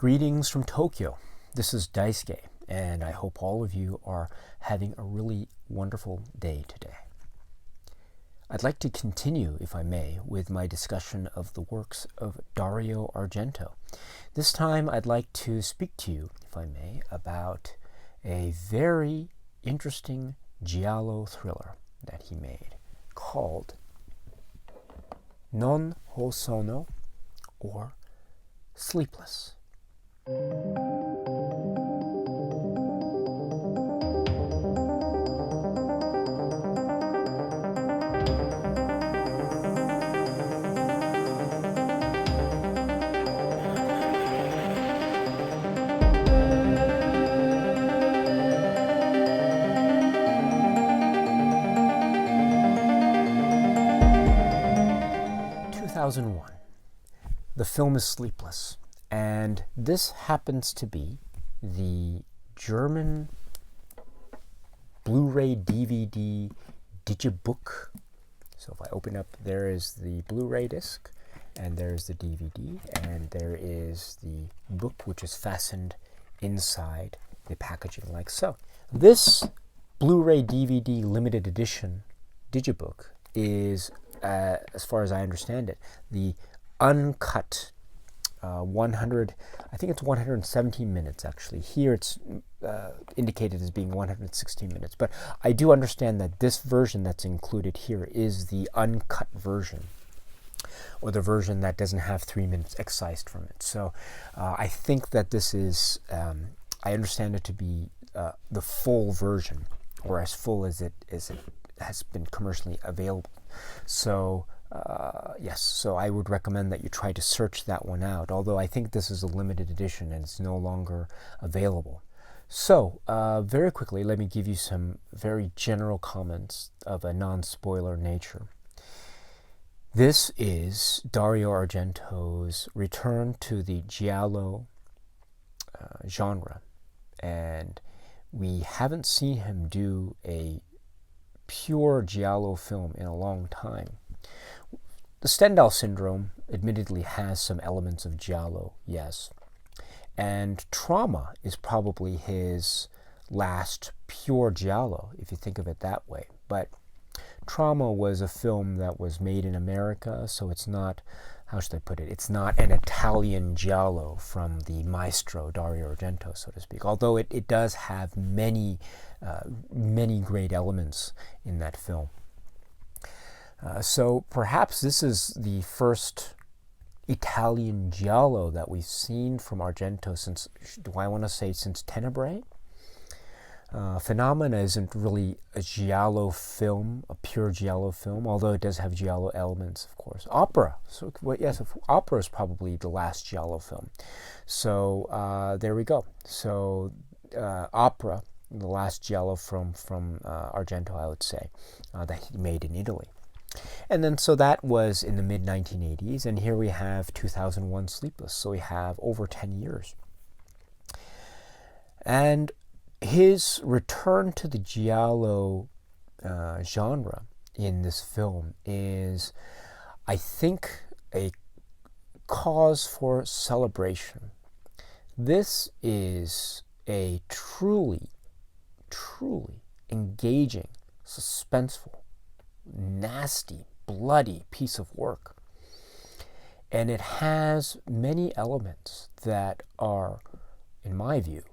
Greetings from Tokyo. This is Daisuke, and I hope all of you are having a really wonderful day today. I'd like to continue, if I may, with my discussion of the works of Dario Argento. This time I'd like to speak to you, if I may, about a very interesting giallo thriller that he made called sonno, or Sleepless. 2001. The film is Sleepless, and this happens to be the German Blu-ray DVD digibook. So if I open up, there is the Blu-ray disc, and there's the DVD, and there is the book, which is fastened inside the packaging like so. This Blu-ray DVD limited edition digibook is, as far as I understand it, the uncut 117 minutes actually. Here it's indicated as being 116 minutes, but I do understand that this version that's included here is the uncut version, or the version that doesn't have 3 minutes excised from it. So I think that this is, I understand it to be the full version, or as full as it has been commercially available. So yes, so I would recommend that you try to search that one out, although I think this is a limited edition and it's no longer available. So very quickly, let me give you some very general comments of a non-spoiler nature. This is Dario Argento's return to the giallo genre, and we haven't seen him do a pure giallo film in a long time. The Stendhal syndrome admittedly has some elements of giallo, yes, and Trauma is probably his last pure giallo, if you think of it that way. But Trauma was a film that was made in America, so it's not, how should I put it, it's not an Italian giallo from the maestro Dario Argento, so to speak, although it does have many great elements in that film. So perhaps this is the first Italian giallo that we've seen from Argento since, do I want to say since Tenebrae? Phenomena isn't really a giallo film, a pure giallo film, although it does have giallo elements, of course. Opera, so well, yes, Opera is probably the last giallo film. So there we go. So Opera, the last giallo from Argento, I would say, that he made in Italy. And then, so that was in the mid-1980s, and here we have 2001 Sleepless, so we have over 10 years. And his return to the giallo genre in this film is, I think, a cause for celebration. This is a truly engaging, suspenseful, nasty, bloody piece of work. And it has many elements that are, in my view,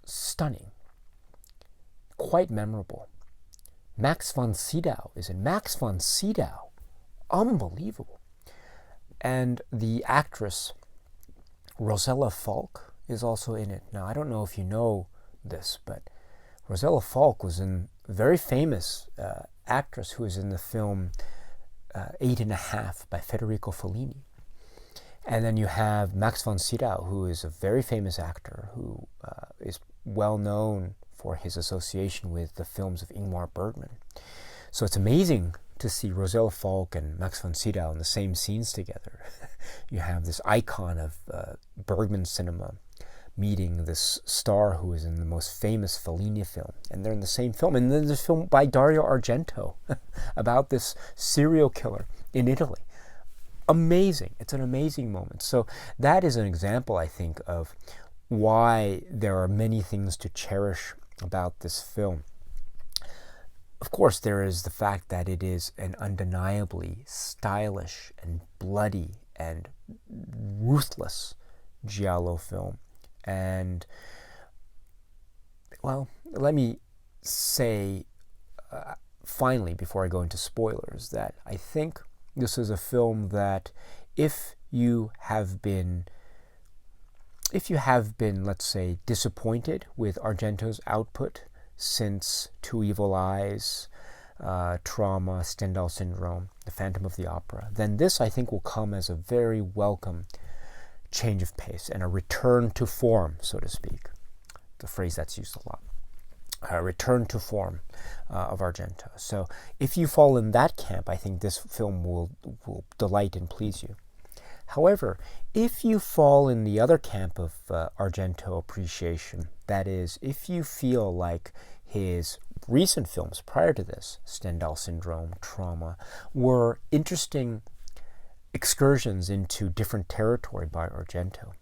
stunning, quite memorable. Max von Sydow is in. Max von Sydow, unbelievable. And the actress Rosella Falk is also in it. Now, I don't know if you know this, but Rosella Falk was a very famous actress who was in the film 8½ by Federico Fellini. And then you have Max von Sydow, who is a very famous actor who is well known for his association with the films of Ingmar Bergman. So it's amazing to see Rosella Falk and Max von Sydow in the same scenes together. You have this icon of Bergman cinema meeting this star who is in the most famous Fellini film, and they're in the same film. And then there's a film by Dario Argento about this serial killer in Italy. amazing. It's an amazing moment. So that is an example, I think, of why there are many things to cherish about this film. Of course, there is the fact that it is an undeniably stylish and bloody and ruthless giallo film. And, well, let me say, finally, before I go into spoilers, that I think this is a film that if you have been, let's say, disappointed with Argento's output since Two Evil Eyes, Trauma, Stendhal Syndrome, The Phantom of the Opera, then this, I think, will come as a very welcome change of pace and a return to form, so to speak. The phrase that's used a lot. A return to form of Argento. So if you fall in that camp, I think this film will delight and please you. However, if you fall in the other camp of Argento appreciation, that is, if you feel like his recent films prior to this, Stendhal Syndrome, Trauma, were interesting excursions into different territory by Argento,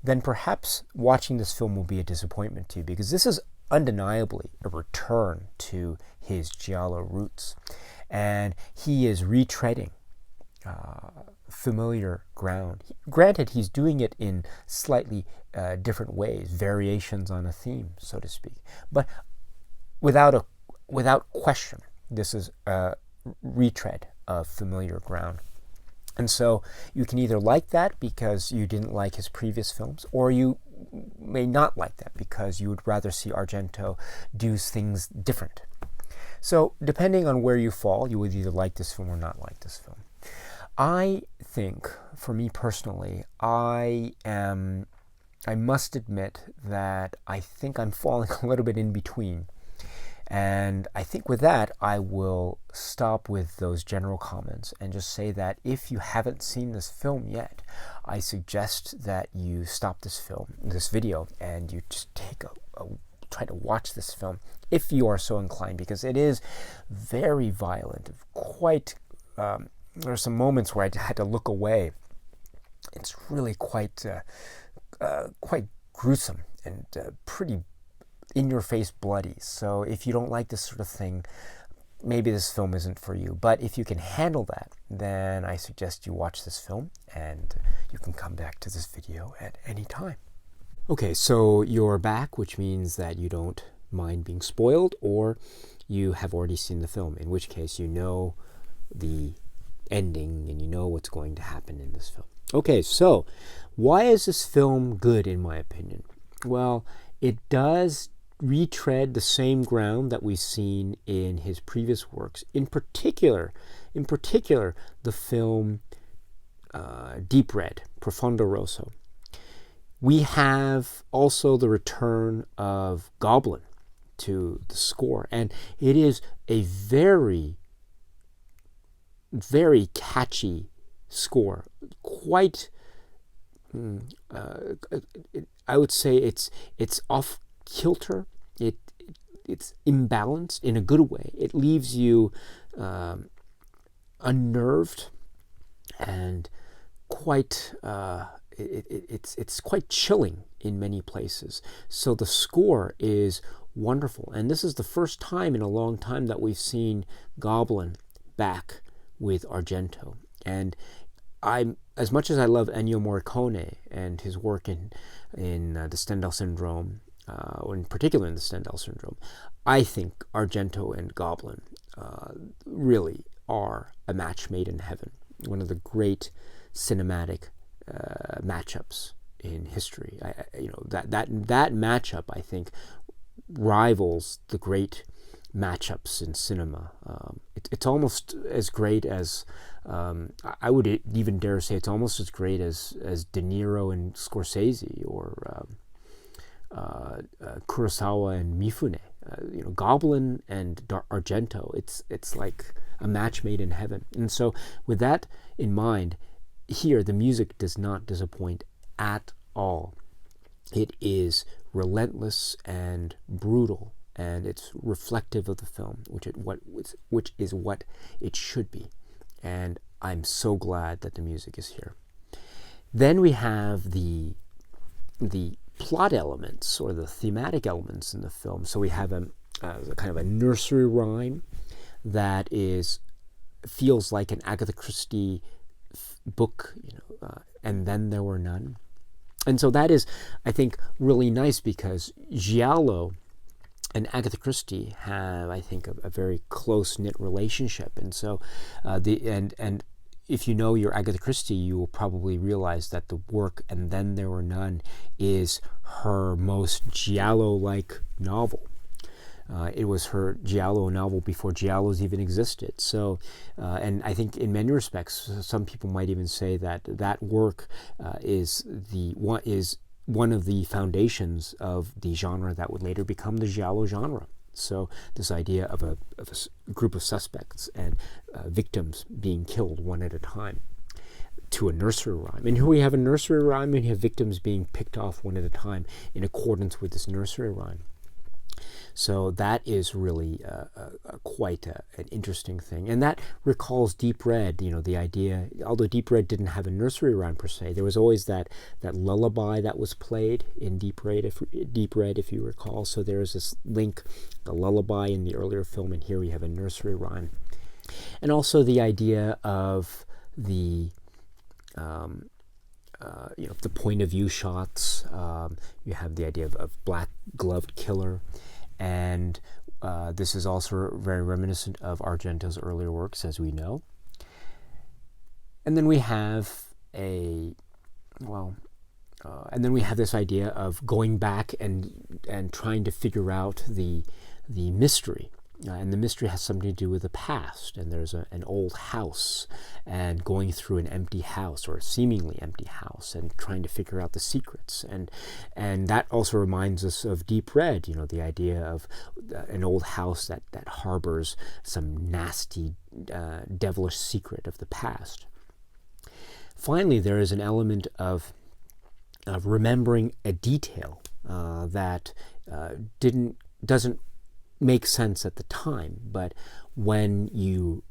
then perhaps watching this film will be a disappointment to you, because this is undeniably a return to his giallo roots, and he is retreading familiar ground. Granted, he's doing it in slightly different ways, variations on a theme, so to speak, but without question, this is a retread of familiar ground. And so you can either like that because you didn't like his previous films, or you may not like that because you would rather see Argento do things different. So depending on where you fall, you would either like this film or not like this film. I think, for me personally, I must admit that I think I'm falling a little bit in between. And I think with that, I will stop with those general comments and just say that if you haven't seen this film yet, I suggest that you stop this video, and you just try to watch this film if you are so inclined, because it is very violent. Quite, there are some moments where I had to look away. It's really quite gruesome and pretty in-your-face bloody. So if you don't like this sort of thing, maybe this film isn't for you. But if you can handle that, then I suggest you watch this film, and you can come back to this video at any time. Okay, so you're back, which means that you don't mind being spoiled, or you have already seen the film, in which case you know the ending and you know what's going to happen in this film. Okay, so why is this film good, in my opinion? Well, it does retread the same ground that we've seen in his previous works. In particular, the film Deep Red, Profondo Rosso. We have also the return of Goblin to the score, and it is a very, very catchy score. Quite, I would say it's off kilter. It's imbalanced in a good way. It leaves you unnerved and quite. It's quite chilling in many places. So the score is wonderful, and this is the first time in a long time that we've seen Goblin back with Argento. And as much as I love Ennio Morricone and his work in the Stendhal Syndrome, or in particular in the Stendhal Syndrome, I think Argento and Goblin really are a match made in heaven. One of the great cinematic matchups in history. That matchup, I think, rivals the great matchups in cinema. It's almost as great as, I would even dare say it's almost as great as De Niro and Scorsese, or Kurosawa and Mifune. Goblin and Argento, it's like a match made in heaven. And so with that in mind, here the music does not disappoint at all. It is relentless and brutal, and it's reflective of the film, which is what it should be. And I'm so glad that the music is here. Then we have the plot elements or the thematic elements in the film. So we have a kind of a nursery rhyme that feels like an Agatha Christie book, and then there were none. And so that is, I think, really nice because giallo and Agatha Christie have, I think, a very close-knit relationship. And so and if you know your Agatha Christie, you will probably realize that the work "And Then There Were None" is her most giallo-like novel. It was her giallo novel before giallos even existed. So, and I think in many respects, some people might even say that work is one of the foundations of the genre that would later become the giallo genre. So this idea of a group of suspects and victims being killed one at a time to a nursery rhyme. And here we have a nursery rhyme and you have victims being picked off one at a time in accordance with this nursery rhyme. So that is really quite an interesting thing. And that recalls Deep Red, the idea, although Deep Red didn't have a nursery rhyme per se, there was always that lullaby that was played in Deep Red, if you recall. So there is this link, the lullaby in the earlier film, and here we have a nursery rhyme. And also the idea of the the point of view shots. You have the idea of black-gloved killer. And this is also very reminiscent of Argento's earlier works, as we know. And then we have this idea of going back and trying to figure out the mystery. And the mystery has something to do with the past. And there's an old house and going through an empty house or a seemingly empty house and trying to figure out the secrets. And that also reminds us of Deep Red, the idea of an old house that harbors some nasty, devilish secret of the past. Finally, there is an element of remembering a detail that doesn't make sense at the time, but when you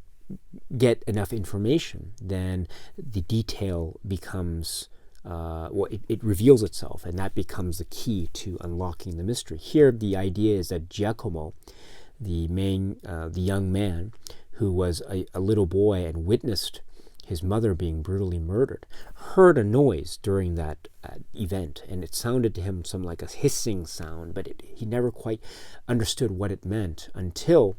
get enough information, then the detail becomes it reveals itself, and that becomes the key to unlocking the mystery. Here, the idea is that Giacomo, the young man who was a little boy and witnessed his mother being brutally murdered, heard a noise during that event, and it sounded to him some like a hissing sound, but he never quite understood what it meant until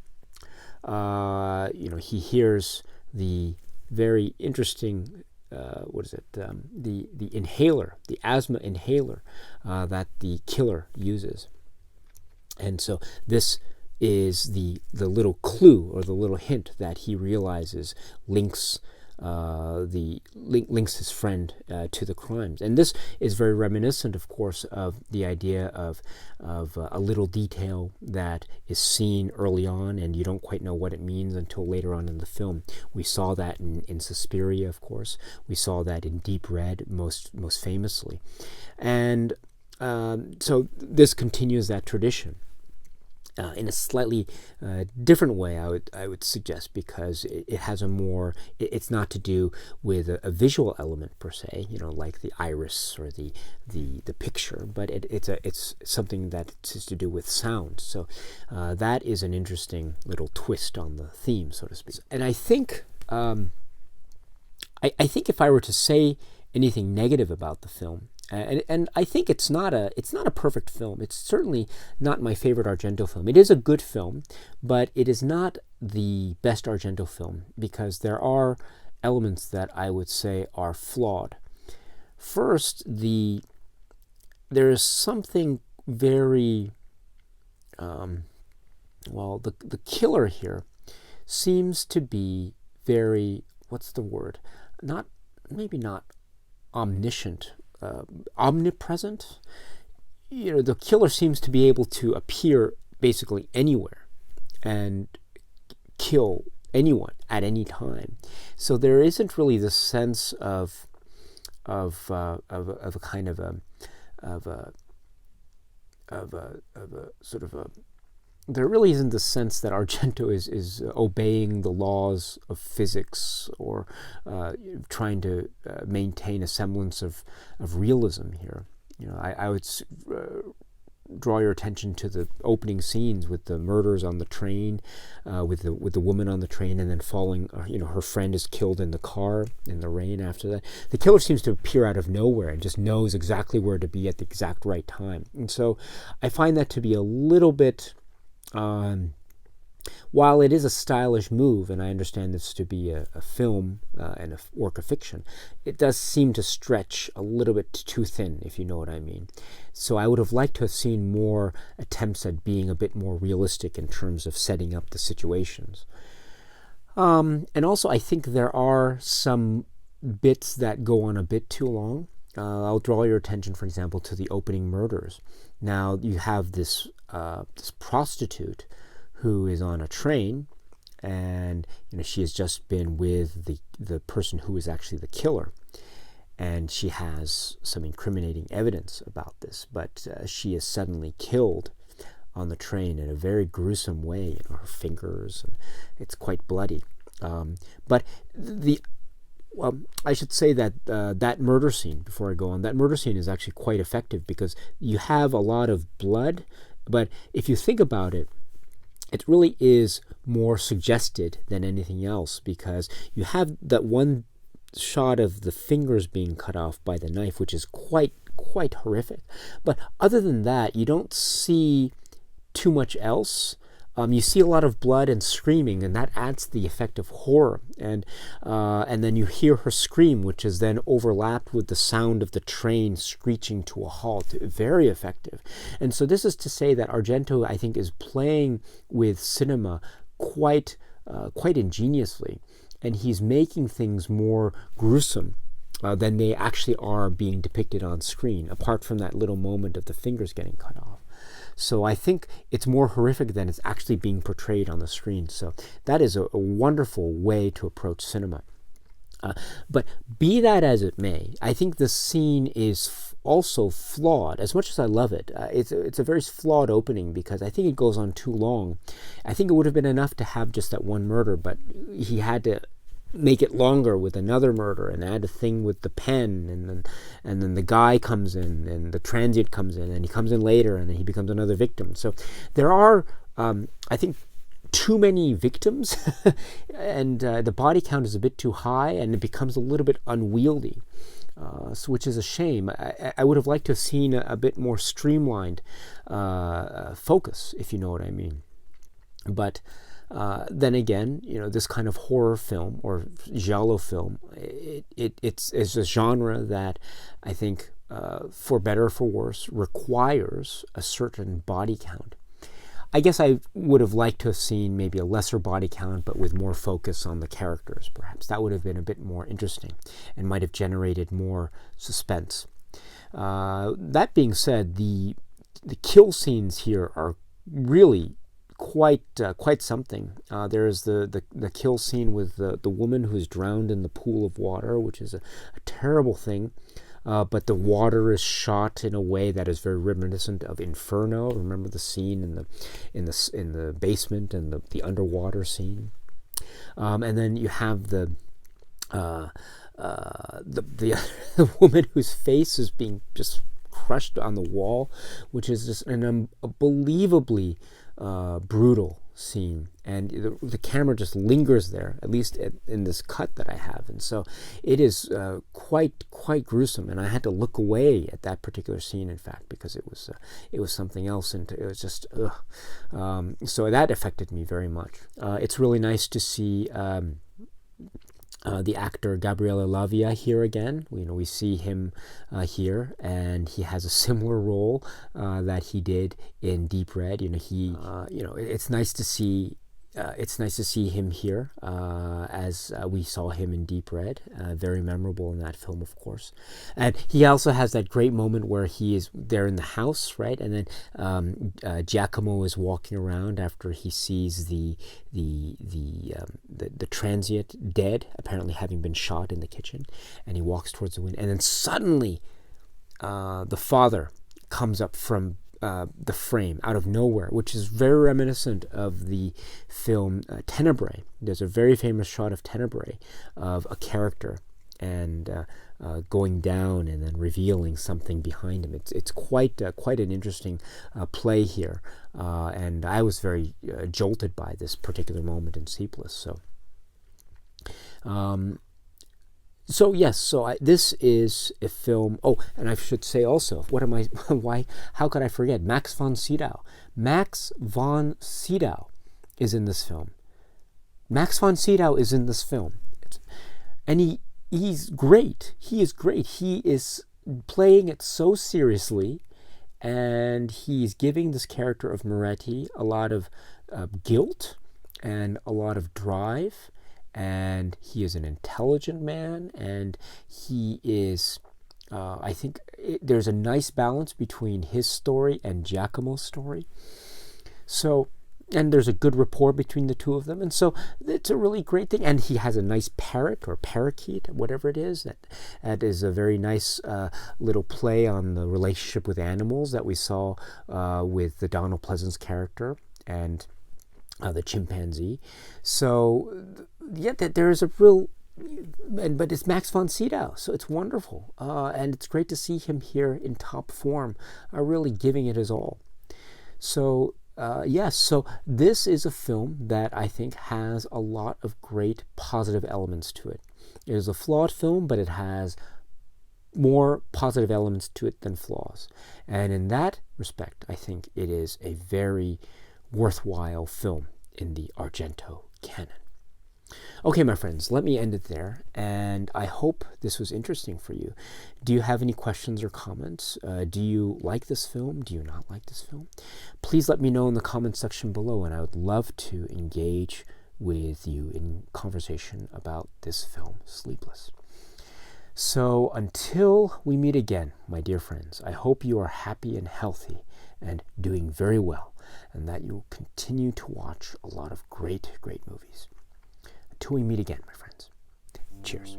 he hears the very interesting the inhaler, the asthma inhaler that the killer uses. And so this is the little clue or the little hint that he realizes links his friend to the crimes. And this is very reminiscent, of course, of the idea of a little detail that is seen early on and you don't quite know what it means until later on in the film. We saw that in Suspiria, of course. We saw that in Deep Red most famously. And so this continues that tradition. In a slightly different way, I would suggest, because it has a more. It's not to do with a visual element per se, like the iris or the picture, but it's something that is to do with sound. So that is an interesting little twist on the theme, so to speak. And I think I think if I were to say anything negative about the film. And I think it's not a perfect film. It's certainly not my favorite Argento film. It is a good film, but it is not the best Argento film because there are elements that I would say are flawed. First, there is something very the killer here seems to be very, what's the word? Maybe not omniscient. Omnipresent. The killer seems to be able to appear basically anywhere and kill anyone at any time. So there isn't really the sense of a kind of a sort of there really isn't the sense that Argento is obeying the laws of physics or trying to maintain a semblance of realism here. I would draw your attention to the opening scenes with the murders on the train, with the woman on the train, and then falling. Her friend is killed in the car in the rain. After that, the killer seems to appear out of nowhere and just knows exactly where to be at the exact right time. And so, I find that to be a little bit. While it is a stylish move, and I understand this to be a film and a work of fiction, it does seem to stretch a little bit too thin, if you know what I mean. So I would have liked to have seen more attempts at being a bit more realistic in terms of setting up the situations. And also, I think there are some bits that go on a bit too long. I'll draw your attention, for example, to the opening murders. Now, you have this prostitute who is on a train, and she has just been with the person who is actually the killer, and she has some incriminating evidence about this, but she is suddenly killed on the train in a very gruesome way. Her fingers, and it's quite bloody. But I should say that that murder scene, before I go on, that murder scene is actually quite effective because you have a lot of blood, but if you think about it, it really is more suggested than anything else, because you have that one shot of the fingers being cut off by the knife, which is quite horrific. But other than that, you don't see too much else. You see a lot of blood and screaming, and that adds to the effect of horror. And then you hear her scream, which is then overlapped with the sound of the train screeching to a halt. Very effective. And so this is to say that Argento, I think, is playing with cinema quite ingeniously, and he's making things more gruesome than they actually are being depicted on screen, apart from that little moment of the fingers getting cut off. So I think it's more horrific than it's actually being portrayed on the screen. So that is a wonderful way to approach cinema. But be that as it may, I think the scene is also flawed. As much as I love it, it's a very flawed opening because I think it goes on too long. I think it would have been enough to have just that one murder, but he had to make it longer with another murder and add a thing with the pen, and then the guy comes in and the transient comes in and he comes in later and then he becomes another victim. So there are, I think, too many victims and the body count is a bit too high and it becomes a little bit unwieldy, which is a shame. I would have liked to have seen a bit more streamlined focus, if you know what I mean. But then again, this kind of horror film or giallo film, it's a genre that I think, for better or for worse, requires a certain body count. I guess I would have liked to have seen maybe a lesser body count, but with more focus on the characters, perhaps. That would have been a bit more interesting and might have generated more suspense. That being said, the kill scenes here are really quite something. There is the kill scene with the woman who's drowned in the pool of water, which is a terrible thing. But the water is shot in a way that is very reminiscent of Inferno. Remember the scene in the basement and the underwater scene. And then you have the woman whose face is being just crushed on the wall, which is just an unbelievably brutal scene, and the camera just lingers there, at least in this cut that I have, and so it is quite gruesome, and I had to look away at that particular scene, in fact, because it was something else, and it was just so that affected me very much. It's really nice to see the actor Gabriele Lavia here again. We see him here, and he has a similar role that he did in Deep Red. It's nice to see. It's nice to see him here as we saw him in Deep Red. Very memorable in that film, of course. And he also has that great moment where he is there in the house, right? And then Giacomo is walking around after he sees the transient dead, apparently having been shot in the kitchen, and he walks towards the window. And then suddenly, the father comes up from the frame out of nowhere, which is very reminiscent of the film Tenebrae. There's a very famous shot of Tenebrae of a character and going down and then revealing something behind him. It's quite an interesting play here, and I was very jolted by this particular moment in Sleepless. This is a film. Oh, and I should say also, how could I forget? Max von Sydow. Max von Sydow is in this film. Max von Sydow is in this film. And he's great. He is great. He is playing it so seriously, and he's giving this character of Moretti a lot of guilt and a lot of drive. And he is an intelligent man, and he is, I think there's a nice balance between his story and Giacomo's story. So, and there's a good rapport between the two of them, and so it's a really great thing. And he has a nice parrot or parakeet, whatever it is. That is a very nice little play on the relationship with animals that we saw with the Donald Pleasance character and the chimpanzee. So, yeah, there is a real, but it's Max von Sydow, so it's wonderful, and it's great to see him here in top form, really giving it his all. So, yes, so this is a film that I think has a lot of great positive elements to it. It is a flawed film, but it has more positive elements to it than flaws. And in that respect, I think it is a very worthwhile film in the Argento canon. Okay, my friends, let me end it there, and I hope this was interesting for you. Do you have any questions or comments? Do you like this film? Do you not like this film? Please let me know in the comment section below, and I would love to engage with you in conversation about this film, Sleepless. So until we meet again, my dear friends, I hope you are happy and healthy and doing very well, and that you will continue to watch a lot of great, great movies. Until we meet again, my friends. Cheers.